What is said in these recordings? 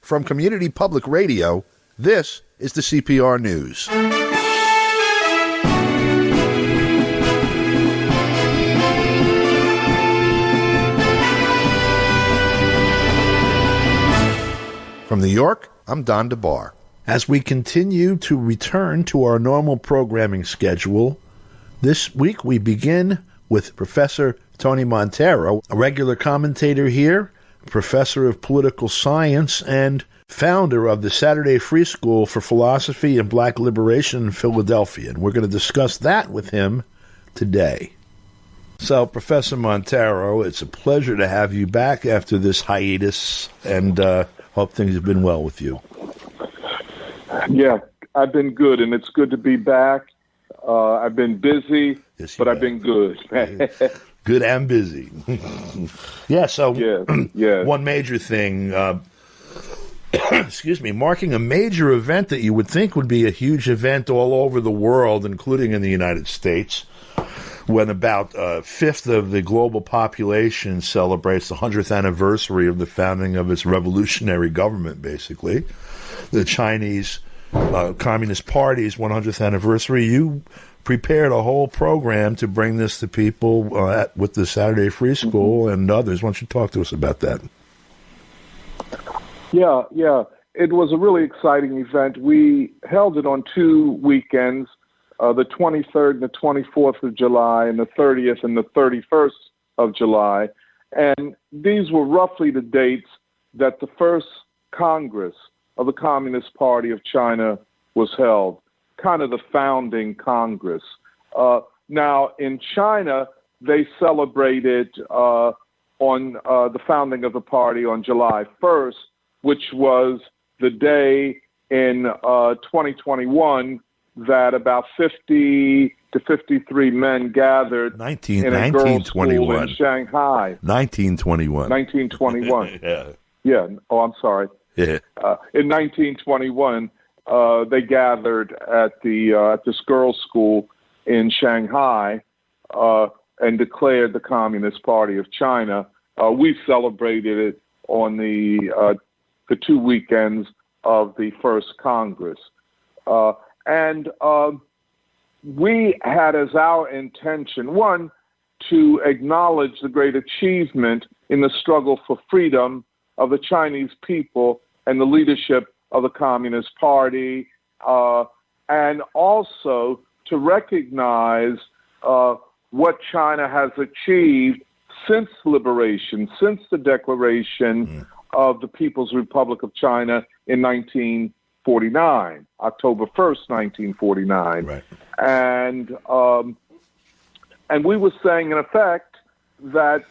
From Community Public Radio, this is the CPR News. From New York, I'm Don DeBar. As we continue to return to our normal programming schedule, this week we begin with Professor Tony Montero, a regular commentator here, professor of political science, and founder of the Saturday Free School for Philosophy and Black Liberation in Philadelphia. And we're going to discuss that with him today. So, Professor Montero, it's a pleasure to have you back after this hiatus, and hope things have been well with you. Yeah, I've been good, and it's good to be back. I've been busy, yes, but I've been good. Good and busy. Yeah, so One major thing, marking a major event that you would think would be a huge event all over the world, including in the United States, when about a fifth of the global population celebrates the 100th anniversary of the founding of its revolutionary government, basically. The Chinese Communist Party's 100th anniversary. You prepared a whole program to bring this to people with the Saturday Free School and others. Why don't you talk to us about that? Yeah. It was a really exciting event. We held it on 2 weekends, the 23rd and the 24th of July, and the 30th and the 31st of July. And these were roughly the dates that the first Congress of the Communist Party of China was held, kind of the founding Congress. Now, in China, they celebrated on the founding of the party on July 1st, which was the day in 2021 that about 50 to 53 men gathered in a girls' school in Shanghai. 1921. Yeah. Oh, I'm sorry. Yeah. In 1921, they gathered at this girls' school in Shanghai and declared the Communist Party of China. We celebrated it on the 2 weekends of the first Congress. And we had as our intention, one, to acknowledge the great achievement in the struggle for freedom of the Chinese people and the leadership of the Communist Party, and also to recognize what China has achieved since liberation, since the declaration of the People's Republic of China in 1949, October 1st, 1949. Right. And we were saying, in effect, that,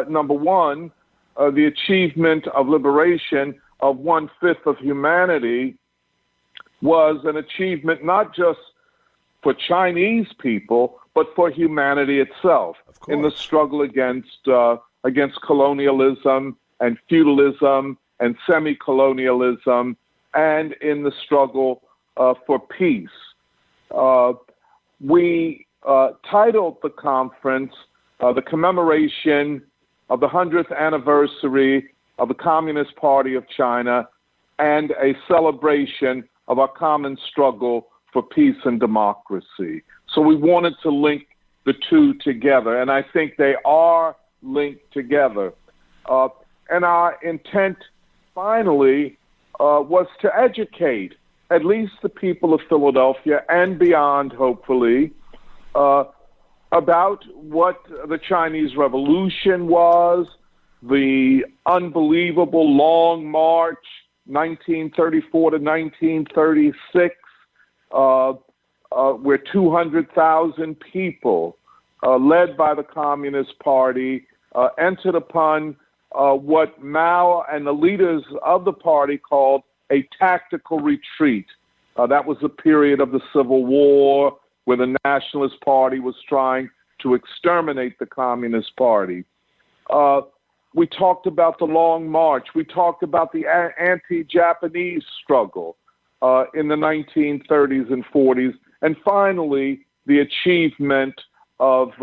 number one, the achievement of liberation of 1/5 of humanity was an achievement not just for Chinese people, but for humanity itself in the struggle against colonialism and feudalism and semi-colonialism, and in the struggle for peace. We titled the conference the commemoration of the 100th anniversary of the Communist Party of China and a celebration of our common struggle for peace and democracy. So we wanted to link the two together, and I think they are linked together. And our intent, finally, was to educate at least the people of Philadelphia and beyond, hopefully, about what the Chinese Revolution was, the unbelievable long march, 1934 to 1936, where 200,000 people, led by the Communist Party, entered upon what Mao and the leaders of the party called a tactical retreat. That was the period of the Civil War, where the Nationalist Party was trying to exterminate the Communist Party. We talked about the Long March. We talked about the anti-Japanese struggle in the 1930s and 40s. And finally, the achievement of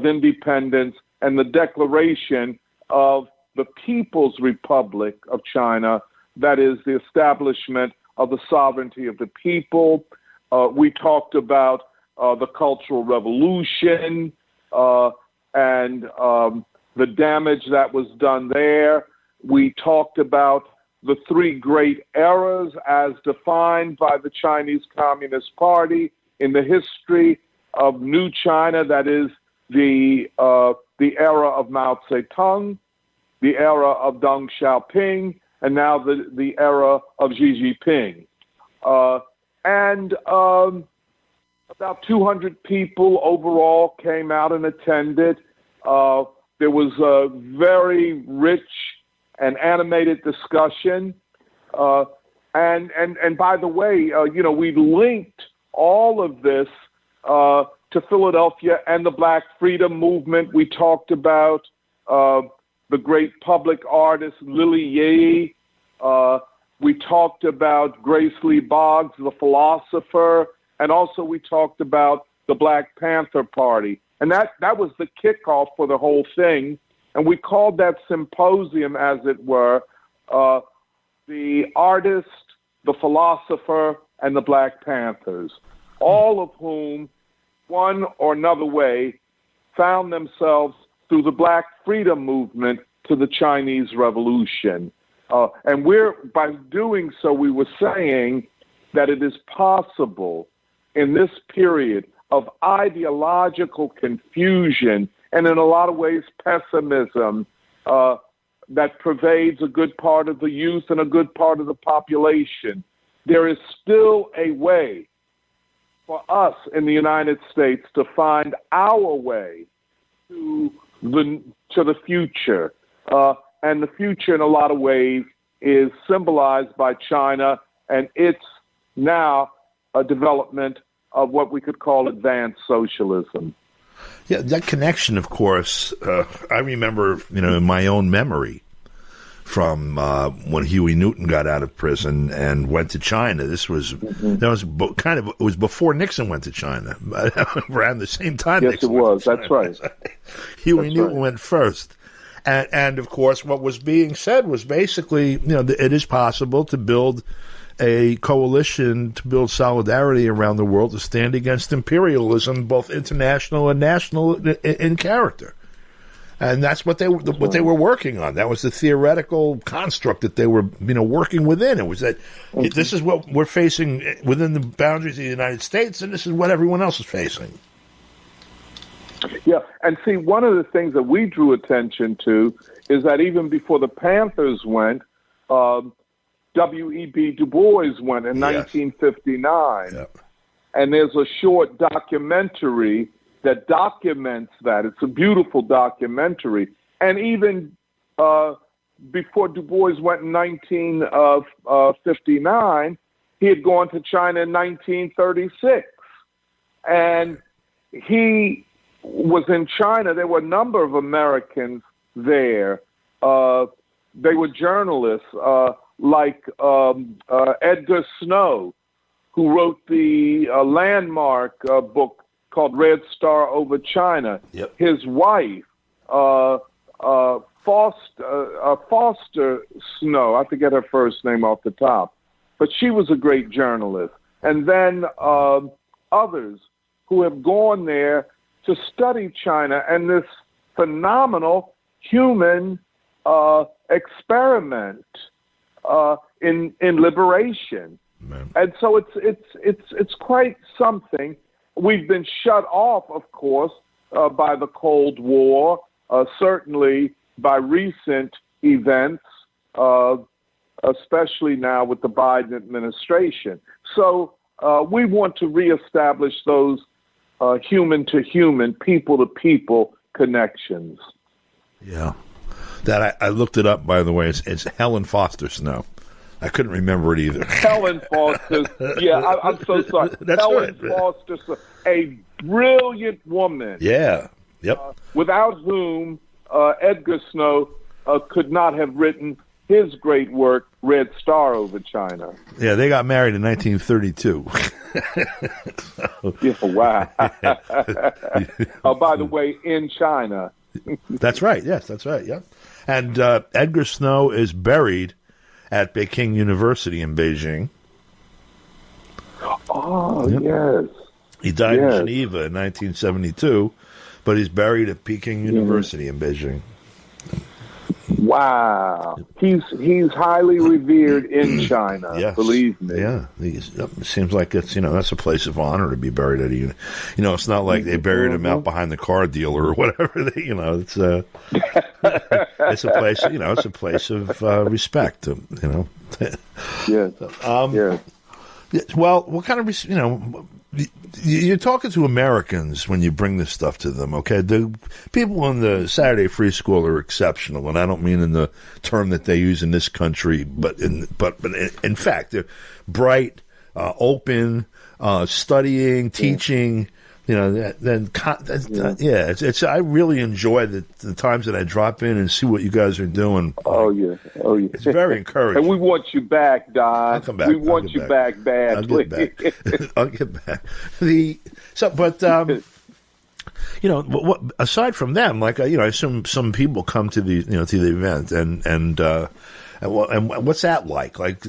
independence and the declaration of the People's Republic of China that is the establishment of the sovereignty of the people. We talked about the Cultural Revolution and the damage that was done there. We talked about the three great eras as defined by the Chinese Communist Party in the history of New China, that is the era of Mao Zedong, the era of Deng Xiaoping, and now the era of Xi Jinping. And about 200 people overall came out and attended. There was a very rich and animated discussion. And by the way, we linked all of this to Philadelphia and the Black Freedom Movement. We talked about the great public artist Lily Yeh. We talked about Grace Lee Boggs, the philosopher, and also we talked about the Black Panther Party. And that was the kickoff for the whole thing. And we called that symposium, as it were, the artist, the philosopher, and the Black Panthers, all of whom, one or another way, found themselves through the Black Freedom Movement to the Chinese Revolution. And by doing so, we were saying that it is possible in this period of ideological confusion and in a lot of ways pessimism that pervades a good part of the youth and a good part of the population, there is still a way for us in the United States to find our way to the future. And the future, in a lot of ways, is symbolized by China and its now a development of what we could call advanced socialism. Yeah, that connection, of course, I remember, in my own memory from when Huey Newton got out of prison and went to China. It was before Nixon went to China, around the same time. Yes, Nixon it was. That's right. Huey Newton went first. And of course, what was being said was basically, it is possible to build a coalition, to build solidarity around the world to stand against imperialism, both international and national in character. And that's what they were working on. That was the theoretical construct that they were, working within. It was that this is what we're facing within the boundaries of the United States, and this is what everyone else is facing. Yeah, and see, one of the things that we drew attention to is that even before the Panthers went, W.E.B. Du Bois went in 1959. Yep. And there's a short documentary that documents that. It's a beautiful documentary. And even before Du Bois went in 1959, he had gone to China in 1936. And he was in China. There were a number of Americans there. They were journalists like Edgar Snow, who wrote the landmark book called Red Star Over China. Yep. His wife, Foster Snow, I forget her first name off the top, but she was a great journalist. And then others who have gone there to study China and this phenomenal human experiment in liberation. Man. And so it's quite something. We've been shut off, of course, by the Cold War, certainly by recent events, especially now with the Biden administration. So we want to reestablish those human-to-human, people-to-people connections. Yeah. That I looked it up, by the way. It's Helen Foster Snow. I couldn't remember it either. Helen Foster. Yeah, I'm so sorry. Helen Foster, a brilliant woman. Yeah. Yep. Without whom Edgar Snow could not have written his great work, Red Star Over China. Yeah, they got married in 1932. Yeah, wow. By the way, in China. That's right. Yes, that's right. Yeah. And Edgar Snow is buried at Peking University in Beijing. Oh, yes. He died in Geneva in 1972, but he's buried at Peking University in Beijing. Wow. He's highly revered in China, yes. Believe me. Yeah. It seems like it's, that's a place of honor to be buried at. It's not like they buried him out behind the car dealer or whatever. It's it's a place, it's a place of respect, Yes. Well, what kind of, you're talking to Americans when you bring this stuff to them, okay? The people in the Saturday Free School are exceptional, and I don't mean in the term that they use in this country, but in fact, they're bright, open, studying, teaching. I really enjoy the times that I drop in and see what you guys are doing. Oh yeah. It's very encouraging. And we want you back, Don. I'll come back. We want you back badly. I'll get back. What aside from them, like I assume some people come to the to the event, and what's that like? Like,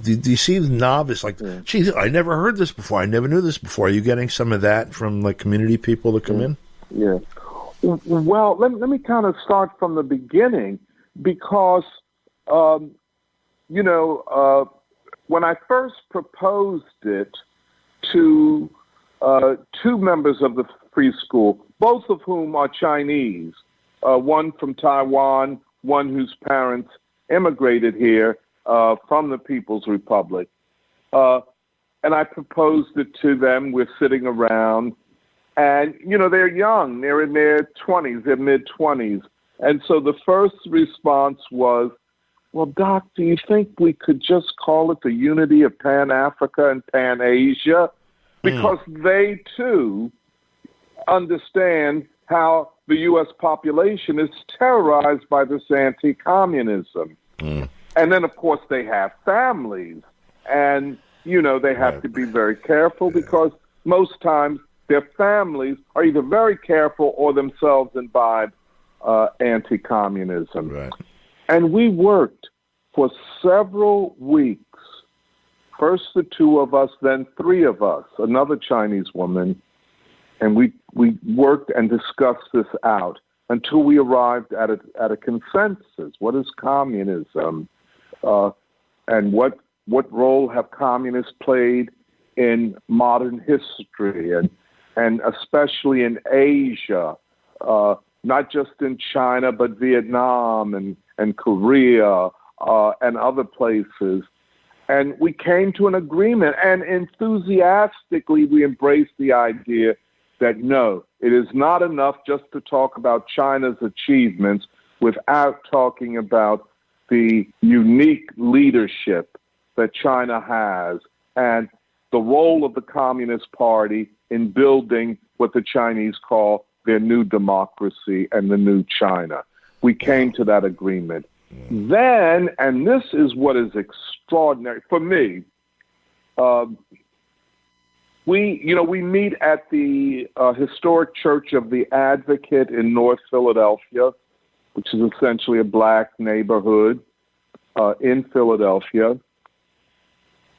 do you see the novice? Like, geez, I never heard this before. I never knew this before. Are you getting some of that from like community people that come in? Yeah. Well, let me kind of start from the beginning because, when I first proposed it to two members of the free school, both of whom are Chinese, one from Taiwan, one whose parents immigrated here from the People's Republic. And I proposed it to them. We're sitting around, and, they're young. They're in their 20s, their mid-20s. And so the first response was, well, Doc, do you think we could just call it the unity of Pan-Africa and Pan-Asia? Because they, too, understand how the U.S. population is terrorized by this anti-communism. And then, of course, they have families. And, they have to be very careful because most times their families are either very careful or themselves imbibe anti-communism. Right. And we worked for several weeks. First the two of us, then three of us, another Chinese woman, and we worked and discussed this out until we arrived at a consensus. What is communism? And what role have communists played in modern history and especially in Asia, not just in China, but Vietnam and Korea and other places. And we came to an agreement, and enthusiastically we embraced the idea that no, it is not enough just to talk about China's achievements without talking about the unique leadership that China has and the role of the Communist Party in building what the Chinese call their new democracy and the new China. We came to that agreement. Then, and this is what is extraordinary for me, we meet at the historic Church of the Advocate in North Philadelphia, which is essentially a black neighborhood in Philadelphia.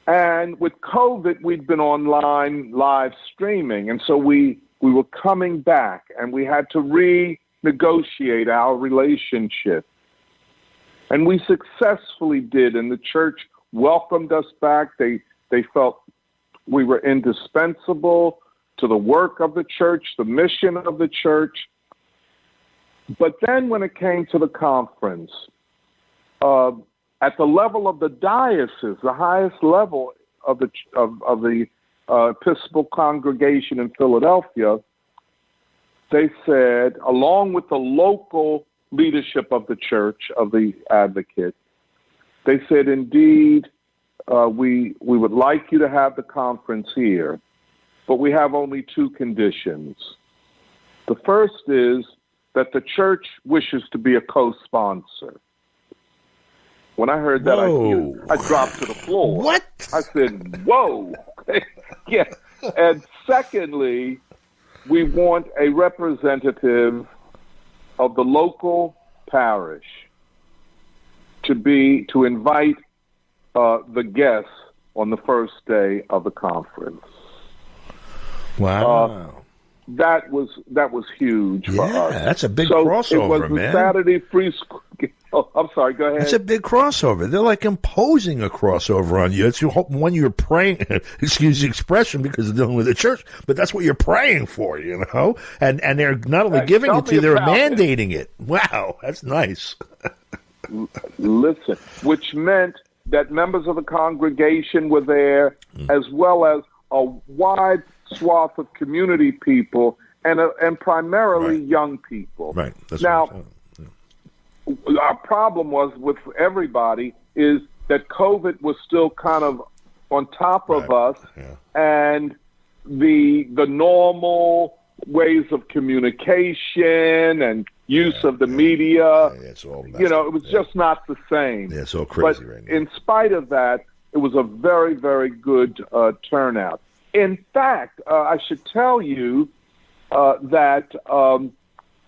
And with COVID, we'd been online live streaming. And so we were coming back and we had to renegotiate our relationship. And we successfully did. And the church welcomed us back. They felt we were indispensable to the work of the church, the mission of the church. But then when it came to the conference, at the level of the diocese, the highest level of the Episcopal congregation in Philadelphia, they said, along with the local leadership of the church, of the Advocate, they said, indeed, we would like you to have the conference here, but we have only two conditions. The first is that the church wishes to be a co-sponsor. When I heard that, I dropped to the floor. What? I said, whoa. Yeah. And secondly, we want a representative of the local parish to invite the guests on the first day of the conference. Wow. That was huge for us. Yeah, that's a big crossover, it was man. The Saturday free school. Oh, I'm sorry, go ahead. That's a big crossover. They're like imposing a crossover on you. It's when you're praying, excuse the expression because they're dealing with the church, but that's what you're praying for, you know? And they're not only giving it to you, they're mandating it. Wow, that's nice. Listen, which meant that members of the congregation were there, as well as a wide swath of community people and primarily young people. Right. That's now, our problem was with everybody is that COVID was still kind of on top of us, and the normal ways of communication and use of the media, it's all it was just not the same. Yeah, it's all crazy but right now. In spite of that, it was a very, very good turnout. In fact, I should tell you that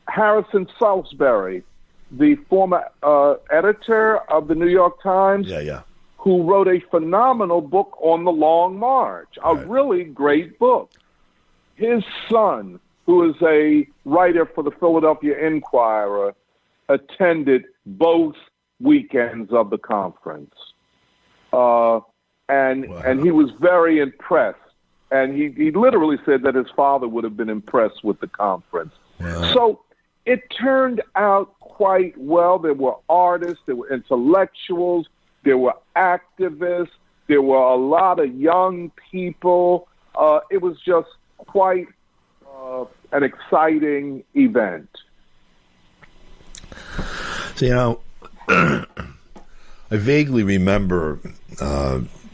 Harrison Salisbury, the former editor of the New York Times, who wrote a phenomenal book on the Long March, a really great book. His son, who is a writer for the Philadelphia Inquirer, attended both weekends of the conference. And he was very impressed. And he literally said that his father would have been impressed with the conference. Wow. So it turned out quite well. There were artists, there were intellectuals, there were activists, there were a lot of young people. It was just quite an exciting event. So, I vaguely remember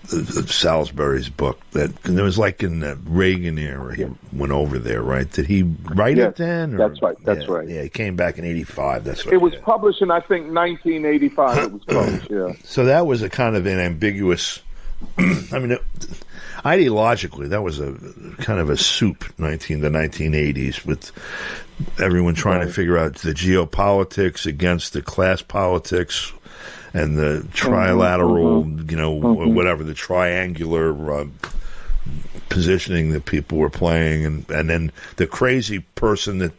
Salisbury's book that it was like in the Reagan era. He went over there, right? Did he write it then? Or? That's right. That's right. Yeah, he came back in '85. That's right. It was published in, I think, 1985. It was published. Yeah. So that was a kind of an ambiguous. I mean, ideologically, that was a kind of a soup. The 1980s with everyone trying to figure out the geopolitics against the class politics. And the trilateral, whatever, the triangular positioning that people were playing. And then the crazy person that,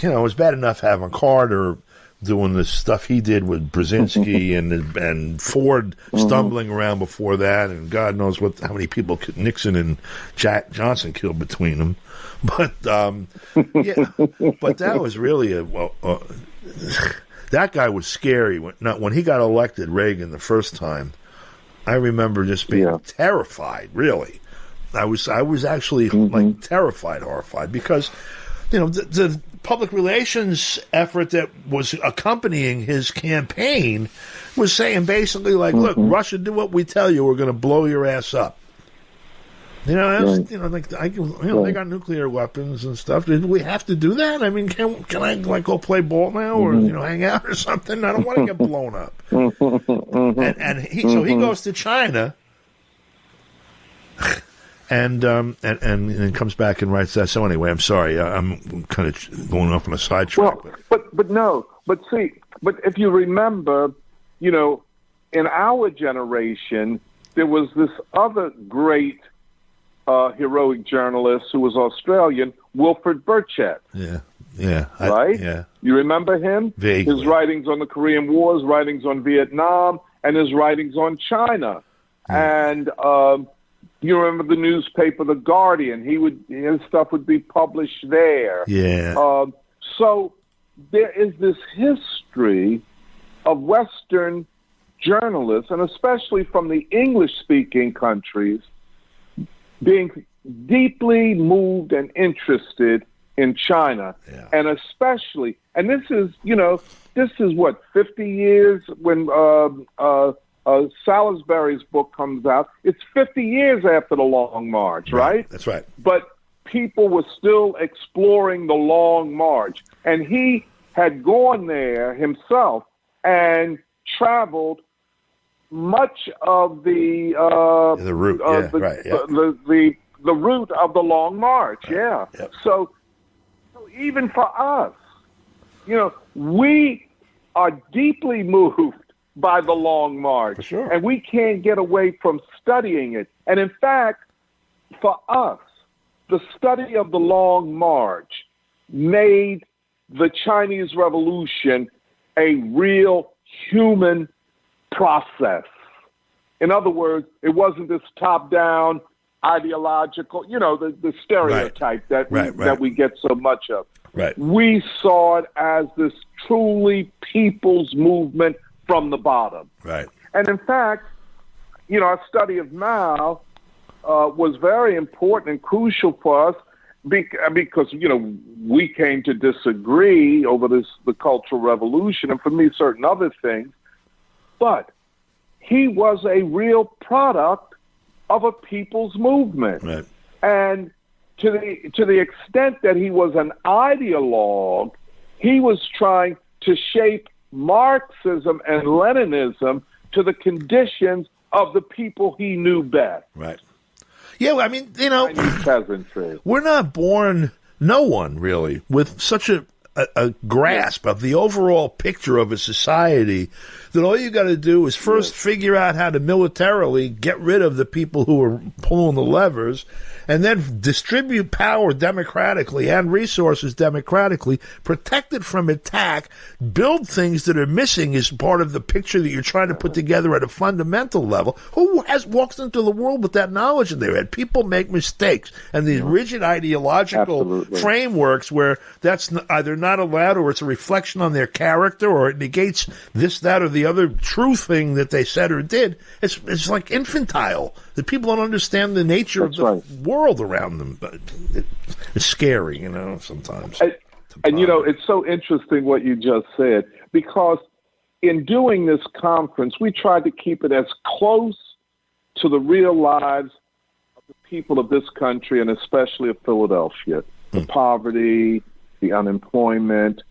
it was bad enough having Carter doing the stuff he did with Brzezinski and Ford stumbling around before that. And God knows how many people Nixon and Jack Johnson killed between them. But, but that was really that guy was scary. When he got elected, Reagan, the first time, I remember just being terrified, really. I was actually like terrified, horrified, because, the public relations effort that was accompanying his campaign was saying basically like, look, Russia, do what we tell you, we're going to blow your ass up. They got nuclear weapons and stuff. Did we have to do that? I mean, can I go play ball now or hang out or something? I don't want to get blown up. And he goes to China, and comes back and writes that. So anyway, I'm sorry, I'm kind of going off on a sidetrack. Well, but if you remember, in our generation, there was this other great heroic journalist who was Australian, Wilfred Burchett. Yeah. You remember him? Vaguely. His writings on the Korean War, his writings on Vietnam, and his writings on China. And you remember the newspaper, The Guardian. His stuff would be published there. Yeah. So there is this history of Western journalists, and especially from the English-speaking countries, being deeply moved and interested in China, and especially, and this is what, 50 years when Salisbury's book comes out. It's 50 years after the Long March, right? That's right. But people were still exploring the Long March, and he had gone there himself and traveled much of the route, the route of the Long March, Yep. So even for us, we are deeply moved by the Long March. For sure. And we can't get away from studying it. And in fact, for us, the study of the Long March made the Chinese Revolution a real human process. In other words, it wasn't this top-down ideological, the stereotype that we get so much of. Right. We saw it as this truly people's movement from the bottom. Right. And in fact, our study of Mao was very important and crucial for us because we came to disagree over the Cultural Revolution and for me certain other things, but he was a real product of a people's movement. Right. And to the extent that he was an ideologue, he was trying to shape Marxism and Leninism to the conditions of the people he knew best. Right. Yeah, I mean, Chinese peasantry. We're not born, no one really, with such a grasp of the overall picture of a society that all you got to do is first figure out how to militarily get rid of the people who are pulling the levers and then distribute power democratically and resources democratically, protect it from attack, build things that are missing as part of the picture that you're trying to put together at a fundamental level. Who walks into the world with that knowledge in their head? People make mistakes, and these rigid ideological frameworks where that's either not allowed or it's a reflection on their character or it negates this, that, or the other true thing that they said or did. It's like infantile. That people don't understand the nature of the world around them. But it's scary, sometimes. And it's so interesting what you just said, because in doing this conference, we tried to keep it as close to the real lives of the people of this country and especially of Philadelphia. The poverty, the unemployment,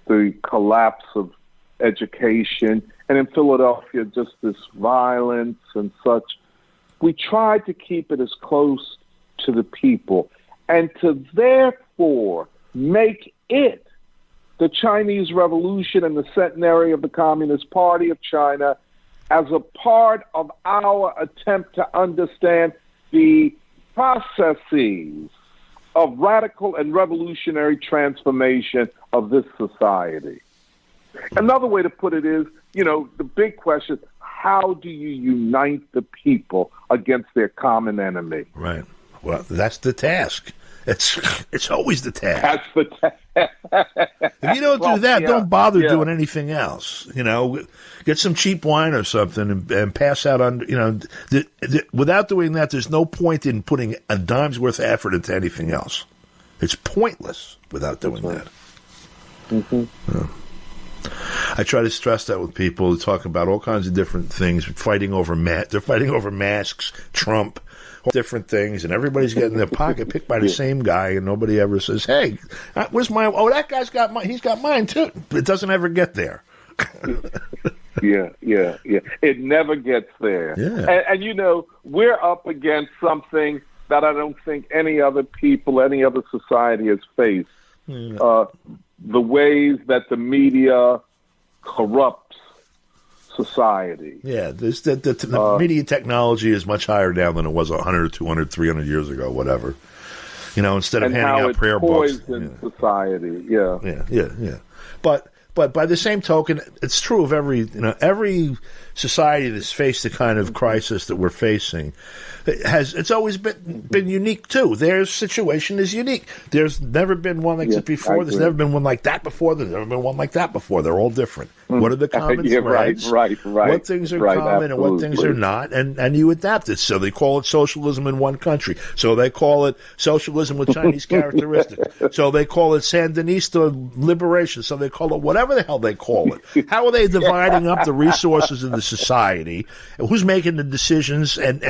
the collapse of education, and in Philadelphia, just this violence and such. We tried to keep it as close to the people and to therefore make it the Chinese Revolution and the centenary of the Communist Party of China as a part of our attempt to understand the processes of radical and revolutionary transformation of this society. Another way to put it is, the big question, how do you unite the people against their common enemy? Right. Well, that's the task. It's always the task. That's the task. If you don't do that, don't bother doing anything else. Get some cheap wine or something and pass out on. Without doing that, there's no point in putting a dime's worth of effort into anything else. It's pointless without doing that. Mm-hmm. Yeah. I try to stress that with people who talk about all kinds of different things, they're fighting over masks, Trump, different things, and everybody's getting their pocket picked by the same guy, and nobody ever says, "Hey, where's my? Oh, that guy's got mine. He's got mine too." It doesn't ever get there. Yeah. It never gets there. Yeah. And we're up against something that I don't think any other people, any other society has faced. The ways that the media corrupts society. Yeah, the media technology is much higher now than it was 100, 200, 300 years ago, whatever. Instead of handing out prayer books. And how it society, Yeah. But by the same token, it's true of every society that's faced the kind of crisis that we're facing. It's always been unique too. Their situation is unique. There's never been one like this before. There's never been one like that before. There's never been one like that before. They're all different. What are the common threads? Right. What things are common and what things are not, and you adapt it. So they call it socialism in one country. So they call it socialism with Chinese characteristics. So they call it Sandinista liberation. So they call it whatever the hell they call it. How are they dividing up the resources of the society? Who's making the decisions and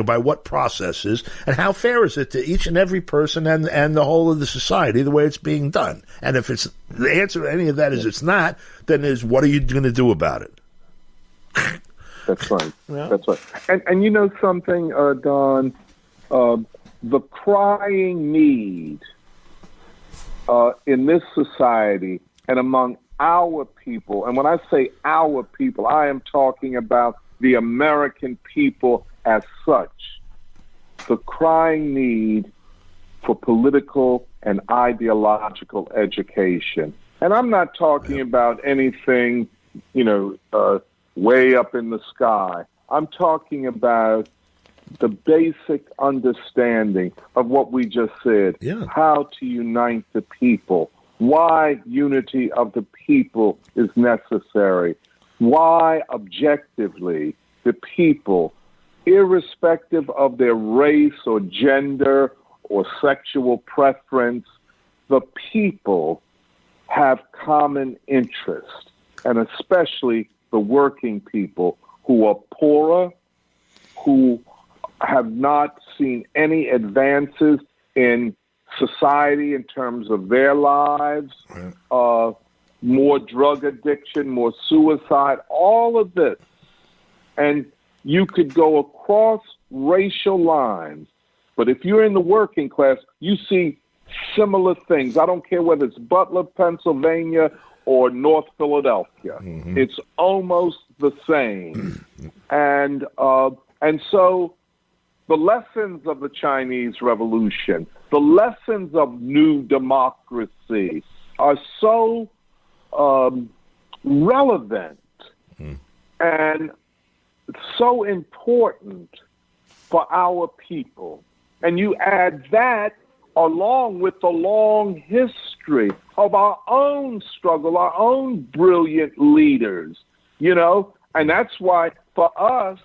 by what processes? And how fair is it to each and every person and the whole of the society the way it's being done? And if it's the answer to any of that is it's not, then is what are you going to do about it? That's right. Yeah. That's right. And something, Don, the crying need in this society and among our people, and when I say our people, I am talking about the American people as such, the crying need for political and ideological education. And I'm not talking about anything, way up in the sky. I'm talking about the basic understanding of what we just said, how to unite the people, why unity of the people is necessary, why objectively the people, irrespective of their race or gender or sexual preference, the people have common interest, and especially the working people who are poorer, who have not seen any advances in society in terms of their lives, more drug addiction, more suicide, all of this. And you could go across racial lines, but if you're in the working class, you see similar things. I don't care whether it's Butler, Pennsylvania, or North Philadelphia. Mm-hmm. It's almost the same. And so the lessons of the Chinese Revolution, the lessons of new democracy are so relevant and so important for our people. And you add that along with the long history of our own struggle, our own brilliant leaders, and that's why for us,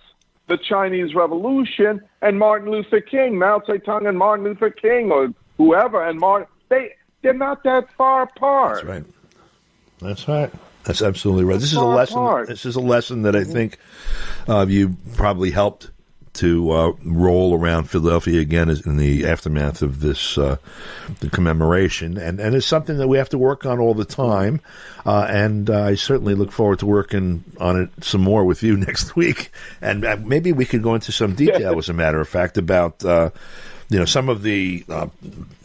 the Chinese Revolution and Martin Luther King, Mao Zedong and Martin Luther King or whoever, and they're not that far apart. That's right. That's absolutely right. This is a lesson. This is a lesson that I think you probably helped to roll around Philadelphia again in the aftermath of this the commemoration, and it's something that we have to work on all the time. And I certainly look forward to working on it some more with you next week, and maybe we could go into some detail, as a matter of fact, about some of the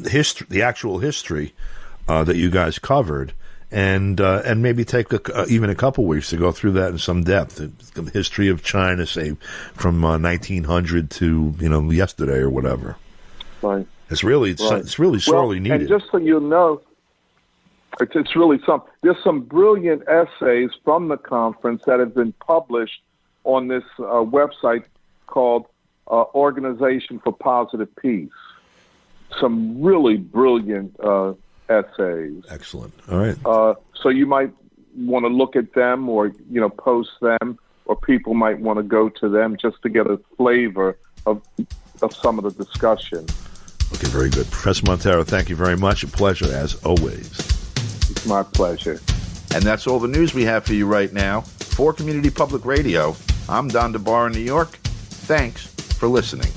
history, the actual history that you guys covered. And maybe take even a couple weeks to go through that in some depth. The history of China, say, from 1900 to yesterday or whatever. Right. It's really sorely needed. And just so you know, it's really something. There's some brilliant essays from the conference that have been published on this website called Organization for Positive Peace. Some really brilliant essays. Excellent. All right. So you might want to look at them or, post them, or people might want to go to them just to get a flavor of some of the discussion. Okay, very good. Professor Montero, thank you very much. A pleasure, as always. It's my pleasure. And that's all the news we have for you right now. For Community Public Radio, I'm Don DeBar in New York. Thanks for listening.